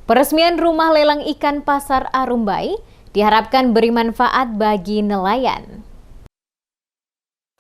Peresmian rumah lelang ikan Pasar Arumbai diharapkan beri manfaat bagi nelayan.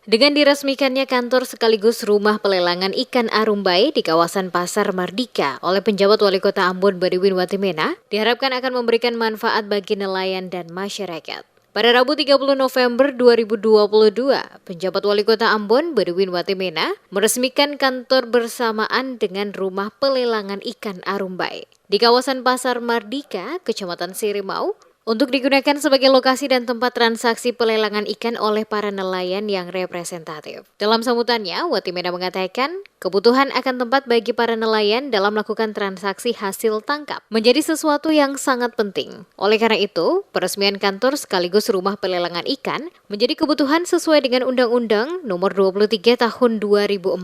Dengan diresmikannya kantor sekaligus rumah pelelangan ikan Arumbai di kawasan Pasar Mardika oleh penjabat Wali Kota Ambon Beriwin Watimena, diharapkan akan memberikan manfaat bagi nelayan dan masyarakat. Pada Rabu 30 November 2022, penjabat Wali Kota Ambon Beriwin Watimena meresmikan kantor bersamaan dengan rumah pelelangan ikan Arumbai di kawasan Pasar Mardika, Kecamatan Sirimau, untuk digunakan sebagai lokasi dan tempat transaksi pelelangan ikan oleh para nelayan yang representatif. Dalam sambutannya, Watimena mengatakan kebutuhan akan tempat bagi para nelayan dalam melakukan transaksi hasil tangkap menjadi sesuatu yang sangat penting. Oleh karena itu, peresmian kantor sekaligus rumah pelelangan ikan menjadi kebutuhan sesuai dengan Undang-Undang Nomor 23 Tahun 2014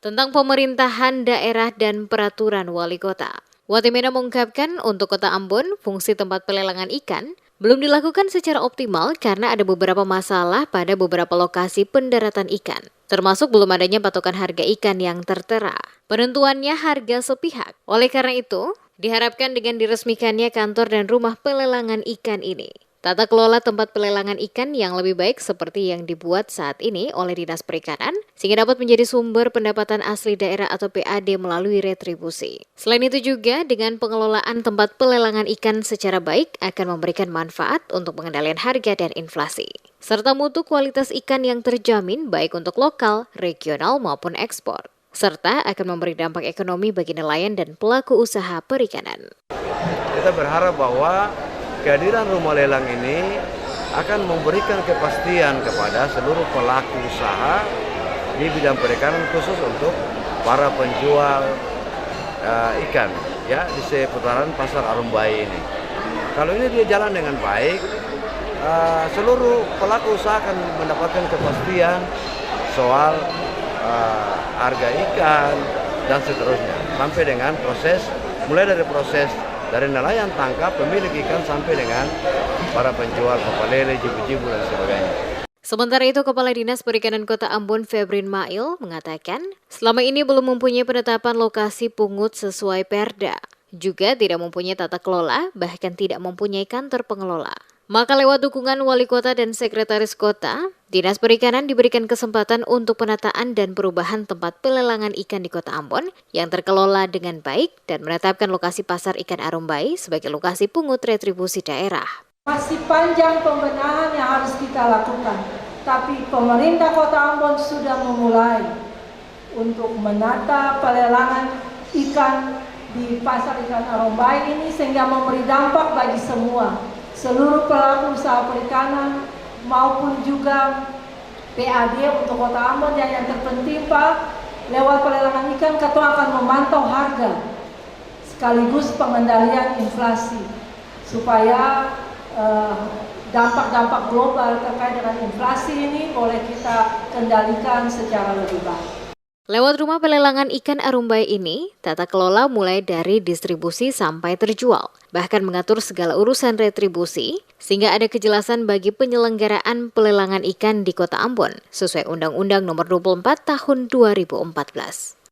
tentang Pemerintahan Daerah dan Peraturan Wali Kota. Watimena mengungkapkan untuk Kota Ambon, fungsi tempat pelelangan ikan belum dilakukan secara optimal karena ada beberapa masalah pada beberapa lokasi pendaratan ikan, termasuk belum adanya patokan harga ikan yang tertera. Penentuannya harga sepihak. Oleh karena itu, diharapkan dengan diresmikannya kantor dan rumah pelelangan ikan ini, tata kelola tempat pelelangan ikan yang lebih baik seperti yang dibuat saat ini oleh Dinas Perikanan, sehingga dapat menjadi sumber pendapatan asli daerah atau PAD melalui retribusi. Selain itu juga, dengan pengelolaan tempat pelelangan ikan secara baik akan memberikan manfaat untuk pengendalian harga dan inflasi, serta mutu kualitas ikan yang terjamin baik untuk lokal, regional maupun ekspor, serta akan memberi dampak ekonomi bagi nelayan dan pelaku usaha perikanan. Kita berharap bahwa kehadiran rumah lelang ini akan memberikan kepastian kepada seluruh pelaku usaha di bidang perikanan, khusus untuk para penjual ikan ya di seputaran Pasar Arumbai ini. Kalau ini dia jalan dengan baik, seluruh pelaku usaha akan mendapatkan kepastian soal harga ikan dan seterusnya, sampai dengan mulai dari proses dari nelayan tangkap, pemilik ikan, sampai dengan para penjual kapal lele, jibu-jibu, dan sebagainya. Sementara itu, Kepala Dinas Perikanan Kota Ambon Febrin Mail mengatakan, selama ini belum mempunyai penetapan lokasi pungut sesuai Perda, juga tidak mempunyai tata kelola, bahkan tidak mempunyai kantor pengelola. Maka lewat dukungan Wali Kota dan Sekretaris Kota, Dinas Perikanan diberikan kesempatan untuk penataan dan perubahan tempat pelelangan ikan di Kota Ambon yang terkelola dengan baik dan menetapkan lokasi Pasar Ikan Arumbai sebagai lokasi pungut retribusi daerah. Masih panjang pembenahan yang harus kita lakukan, tapi pemerintah Kota Ambon sudah memulai untuk menata pelelangan ikan di Pasar Ikan Arumbai ini sehingga memberi dampak bagi seluruh pelaku usaha perikanan maupun juga PAD untuk Kota Ambon. Dan yang terpenting Pak, lewat pelelangan ikan kita akan memantau harga sekaligus pengendalian inflasi supaya dampak-dampak global terkait dengan inflasi ini boleh kita kendalikan secara lebih baik. Lewat rumah pelelangan ikan Arumbai ini, tata kelola mulai dari distribusi sampai terjual, bahkan mengatur segala urusan retribusi, sehingga ada kejelasan bagi penyelenggaraan pelelangan ikan di Kota Ambon, sesuai Undang-Undang Nomor 24 Tahun 2014.